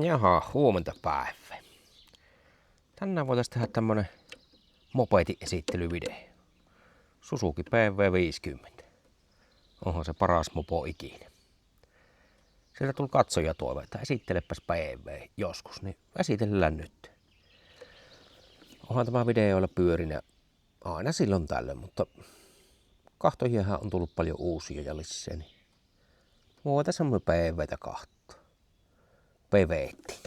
Jaha, huomenta päivä. Tänään voitaisiin tehdä tämmönen mopedi-esittelyvideo. Suzuki PV50. Onhan se paras mopo ikinä. Sieltä tuli katsojatoive, että esittelepäs PV joskus, niin esitellään nyt. Onhan tämä videoilla pyörinä aina silloin tällöin, mutta kahtojiahan on tullut paljon uusia ja lisää, niin voitaisiin semmoinen PVtä kahtoa. PV:tti.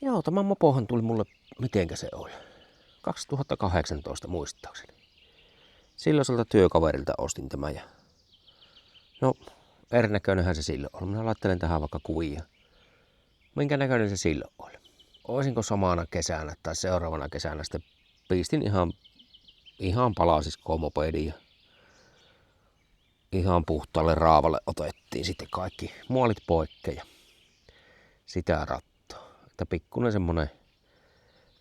Joo, tämä mopohan tuli mulle, mitenkä se oli, 2018 muistaakseni. Silloiselta työkaverilta ostin tämä ja no, erinäköinenhän se silloin oli. Minä laittelen tähän vaikka kuvia. Minkä näköinen se silloin oli? Oisinko samana kesänä tai seuraavana kesänä sitten pistin ihan palasiskoon mopediin ja ihan puhtaalle raavalle otettiin sitten kaikki muolit poikkeen ja sitä rattoa. Että pikkuinen semmonen,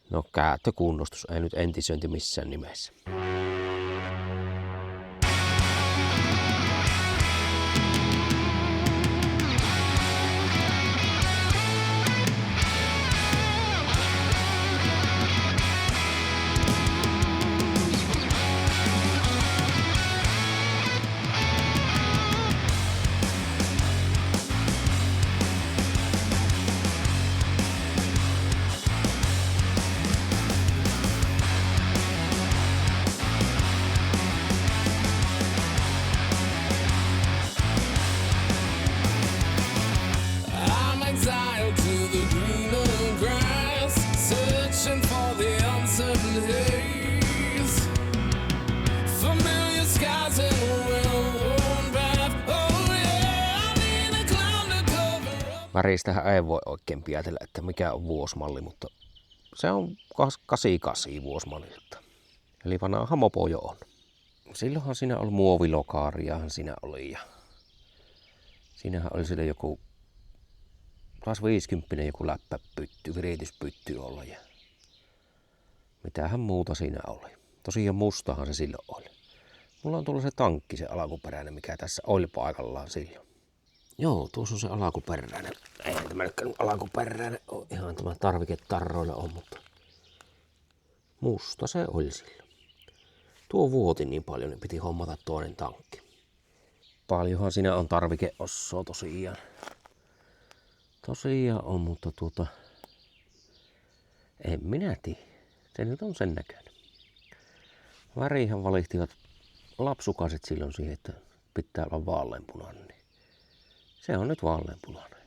no käyttökunnostus, ei nyt entisöinti missään nimessä. Väristähän ei voi oikein päätellä, että mikä on vuosimalli, mutta se on 88 vuosimallilta. Eli vanha mopo jo on. Silloinhan siinä oli muovilokaariahan siinä oli ja siinähän oli sille joku taas 50 joku läppäpytty, virityspytty olla ja mitähän muuta siinä oli. Tosiaan mustahan se silloin oli. Mulla on tullut se tankki, se alkuperäinen, mikä tässä oli paikallaan silloin. Joo, tuossa on se alkuperäinen. Ei tämä nyt alkuperäinen ole. Ihan tämä tarviketarroilla on, mutta musta se oli silloin. Tuo vuoti niin paljon, niin piti hommata toinen tankki. Paljonhan siinä on tarvikeossoa tosiaan. Tosiaan on, mutta en minä tiedä. Se nyt on sen näköinen. Värihän valihtivat lapsukaset silloin siihen, että pitää olla vaaleanpunainen. Se on nyt vaaleanpunainen.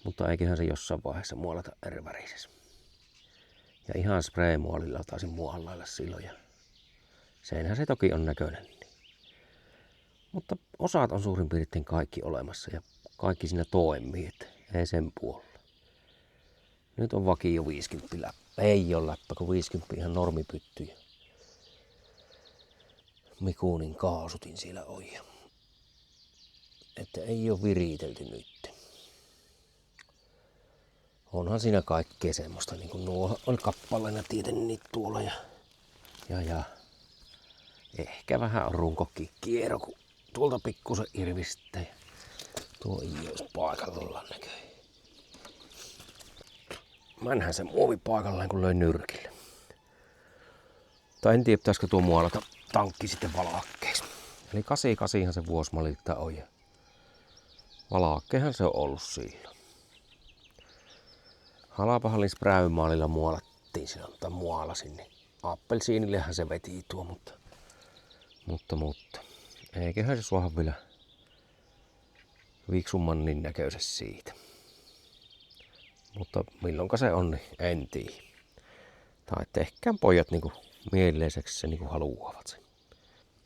Mutta eiköhän se jossain vaiheessa muolata eri värisessä. Ja ihan spraymuolilla taisin muollailla silloin. Ja senhän se toki on näköinen. Mutta osat on suurin piirtein kaikki olemassa ja kaikki siinä toimii, että ei sen puolella. Nyt on vakio 50 läppä. Ei ole läppä, kun 50 ihan normipyttyjä. Mikunin kaasutin siellä on. Että ei ole viritelty nyt. Onhan siinä kaikkea semmoista, niin kuin nuo oli kappaleena tietenkin tuolla ja ehkä vähän on runkokin kiero, kun tuolta pikkusen irvistä ja tuo ei olisi paikallaan näköjään. Mennään se muovi paikallaan, kun löi nyrkille. Tai en tiedä, pitäisikö tuo muolata tankki sitten valakkeeksi. Eli 88han se vuosimallilta on ja valakkehan se on ollut silloin. Halapahallin spräymaalilla muolattiin silloin, tai muolasin, niin appelsiinillehän se veti tuo, mutta eiköhän se suohan vielä viksumman niin näköisessä siitä. Mutta milloinka se on, niin en tiedä. Tai tehkään pojat niinku mieleiseksi se niinku haluavat sen.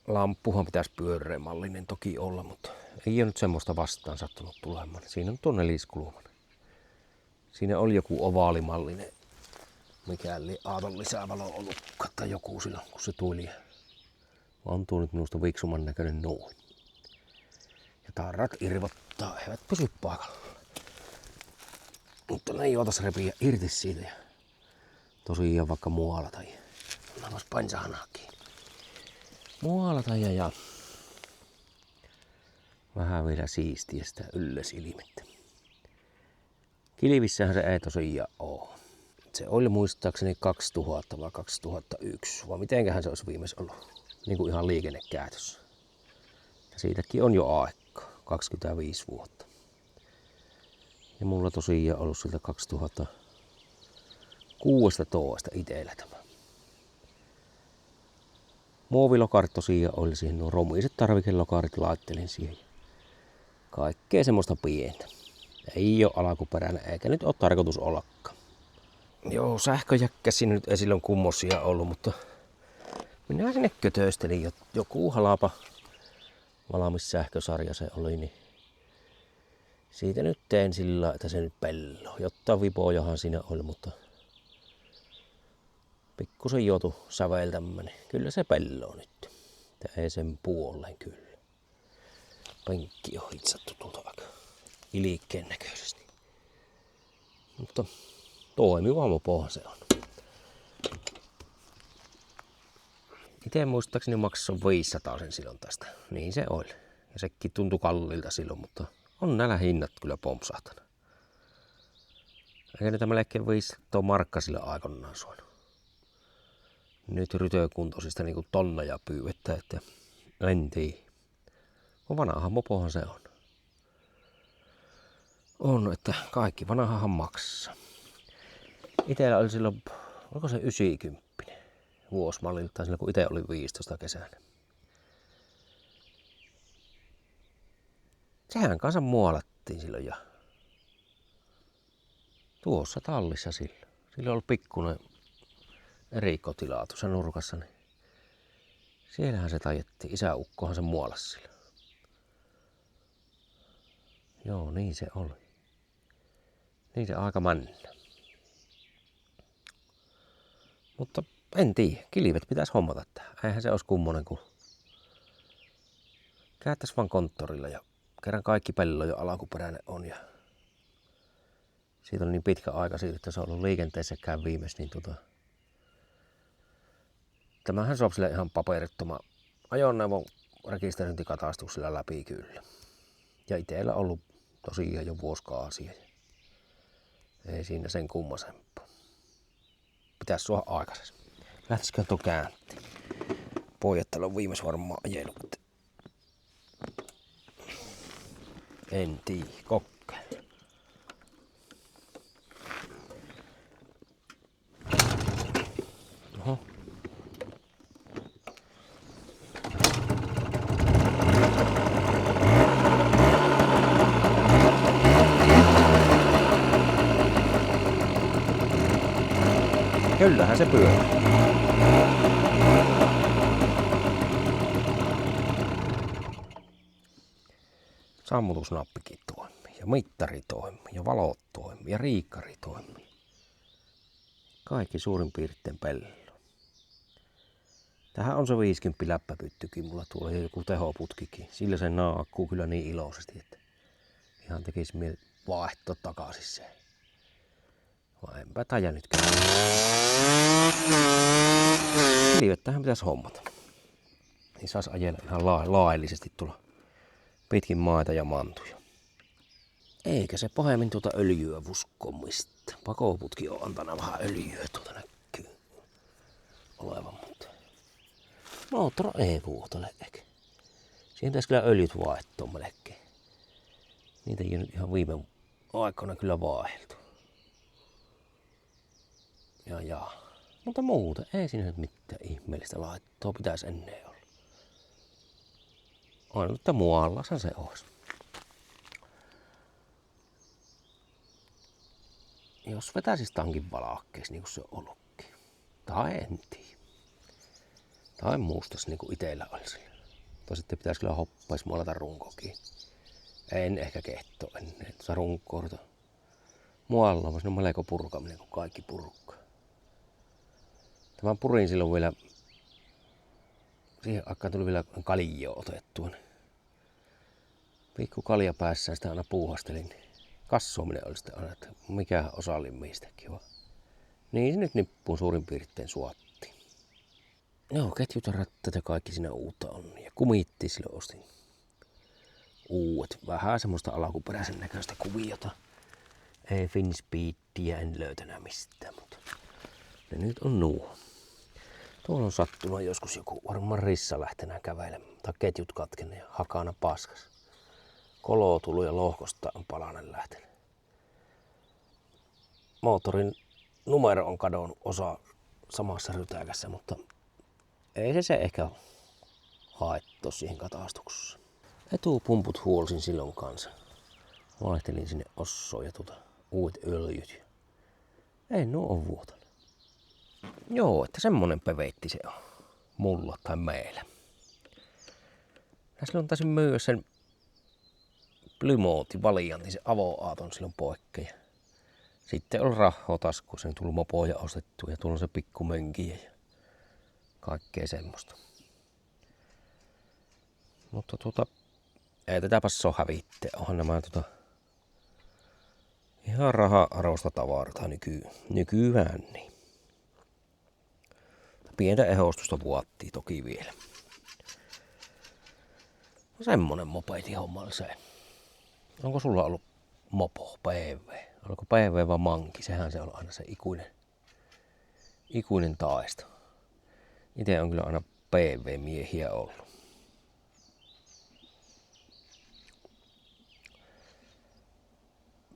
Lamppuhan pitäisi pyöreämallinen toki olla, mutta ei ole nyt semmoista vastaan sattunut tulemaan. Siinä on tuo neliskulmainen. Siinä oli joku ovaalimallinen, mikäli aaton lisävalo ollutkaan tai joku silloin, kun se tuli. On tuo nyt minusta viksumman näköinen noin. Ja tarrat irvottaa, eivät pysy paikalla. Mutta ne ei otas repiä irti siitä ja tosiaan vaikka muolata. Annapas painsahanaa kiinni. Muolata ja vähän vielä siistiä sitä ylläsilmettä. Kilvissähän se ei tosiaan oo. Se oli muistaakseni 2000 vai 2001, vai mitenköhän se olisi viimeis ollut niin kuin ihan liikennekäytössä. Ja siitäkin on jo aikaa, 25 vuotta. Ja mulla tosiaan ollut siltä 2016 itsellä tämä. Muovilokarit tosiaan oli siihen, nuo romuiset tarvikelokarit laittelin siihen. Kaikkea semmoista pientä. Ei oo alkuperäinen eikä nyt oo tarkoitus ollakaan. Joo, sähköjäkkä siinä nyt ei silloin kummosia ollut, mutta minä sinne kötöstelin. Joku halapa valmis sähkösarja se oli, niin siitä nyt tein sillä, että se nyt pello. Jotta vipojahan siinä oli, mutta pikkusen joutui säveltämään, niin kyllä se pelloo nyt. Ei sen puoleen kyllä. Penkki on hitsattu tuolta aika ilikkeen näköisesti. Mutta toimiva mopohan se on. Itse muistaakseni maksoi 500 sen silloin tästä. Niin se oli. Ja sekin tuntui kalliilta silloin, mutta on näillä hinnat kyllä pompsahtana. Eikä niitä melkein 500 markkaa sillä aikanaan suonut. Nyt rytökuntoisista niin kuin tonneja pyydettä, että en tiedä. Vanhahan mopohan se on. On, että kaikki vanhahan maksaa. Itellä oli silloin, oliko se 90 vuosimallilta, silloin kun itse oli 15 kesänä. Sehän kanssa muolattiin silloin ja tuossa tallissa silloin. Silloin oli pikkuinen erikotilaa tuossa nurkassa, niin siellähän se tajettiin. Isäukkohan se muolasi silloin. Joo, niin se oli. Niin se aika männä. Mutta en tiedä, kilvet pitäisi hommata tähän. Eihän se olisi kummonen, kun käyttäisi vaan konttorilla ja kerran kaikki pello jo alkuperäinen on. Ja siitä on niin pitkä aika siitä, että se on ollut liikenteessäkään viimeis, niin tämähän sopii sille ihan paperittoman ajoneuvon rekisteröintikatastuksella läpi kyllä. Ja itsellä ollut tosiaan jo vuosikausia. Ei siinä sen kummasempaa. Pitäis suoda aikaisessa. Lähtisikö tuo käänti? Pojat täällä on viimeis varmaan ajellut. En tiedä, kokeile. Oho. Kyllähän se pyörii. Sammutusnappikin toimii ja mittari toimii ja valot toimii ja riikkari toimii. Kaikki suurin piirtein pello. Tähän on se 50 läppäpyttykin, mulla tuolla joku tehoputkikin. Sillä se naakkuu kyllä niin iloisesti, että ihan tekisi mieli vaihtoa takaisin se. Vai enpä taja nytkään. Kilvet tähän pitäisi hommata. Niin saisi ajella ihan laillisesti tulla pitkin maita ja mantuja. Eikä se pahemmin tuota öljyä vuskomista. Pakoputki on antanut vähän öljyä, tuota näkyy olevan, mutta moottori ei vuotele ehkä. Siihen pitäisi kyllä öljyt vaihtoa melkein. Niitä ei nyt ihan viime aikoina kyllä vaihdeltu. Ja. Mutta muuten ei siinä nyt mitään ihmeellistä laittoa pitäisi ennen olla. Aina, että muuallahan se olisi. Jos vetäisis tankin valakkeeksi niin kuin se on ollutkin. Tai en tiedä. Tai muustas niin kuin itellä olisi. Tai sitten pitäisi kyllä hoppais muolata runkokin. En ehkä kehto ennen. Tuossa runkoa muualla on siinä melko purkaminen kuin kaikki purkkaa. Tämän purin silloin vielä, siihen aikaan tuli vielä kaljaa otettua. Pikku kalja päässään sitä aina puuhastelin. Kassuaminen oli sitten aina, että mikä osallin mistäkin vaan. Niin se nyt nippuun suurin piirtein suottiin. Joo, ketjut ja rattat ja kaikki siinä uutta on. Ja kumiitti silloin ostin uudet. Vähän semmoista alkuperäisen näköistä kuviota. Ei Finspeedia en löytänyt mistään, mutta ne nyt on nuo. Tuolla on sattunut joskus joku varmaan rissa lähtenä kävelemään, tai ketjut katkenne ja hakana paskas. Kolo tullut ja lohkosta on palanen lähtenyt. Moottorin numero on kadonnut osa samassa rytäkässä, mutta ei se ehkä haettu siihen katastuksessa. Etupumput huolsin silloin kanssa. Vaihtelin sinne ossoon ja uudet öljyt. Ei nuo on vuotanut. Joo, että semmonen peveitti se on. Mulla tai meillä. Ja silloin taisin myyä sen Plymouth Valiantin, se avoaaton silloin poikkeja. Sitten on rahaa taskuun, sen tullut mopoja ostettu ja tuolla on se pikkumönkiä ja kaikkea semmoista. Mutta ei tätä passoa hävitte. Onhan nämä ihan raha-arvosta tavaraa nykyään niin. Pientä ehostusta vuottiin toki vielä. No semmonen mopedi homma se. Onko sulla ollut mopo, PV? Oliko PV vai manki? Sehän se on aina se ikuinen taisto. Itse on kyllä aina PV-miehiä ollut.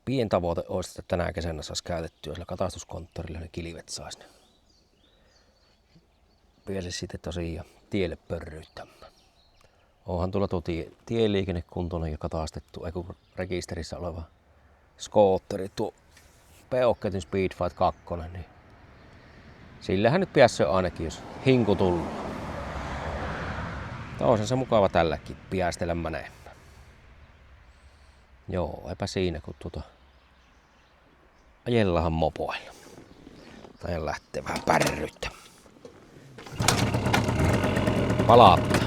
Pien tavoite olisi, että tänä kesänä saisi käytettyä sillä katastuskonttorilla ne kilvet saisi ne. Pääsisi sitten tosiaan tielle pörryyttämään. Onhan tuolla tieliikennekuntoinen ja katastettu, rekisterissä oleva skootteri, tuo Peokketin Speedfight 2, niin sillähän nyt pääsee ainakin, jos hinku tullut. On se mukava tälläkin piästellä menemään. Joo, eipä siinä, kun ajellahan mopoilla. Tai lähtee vähän pärryttä. Palautta.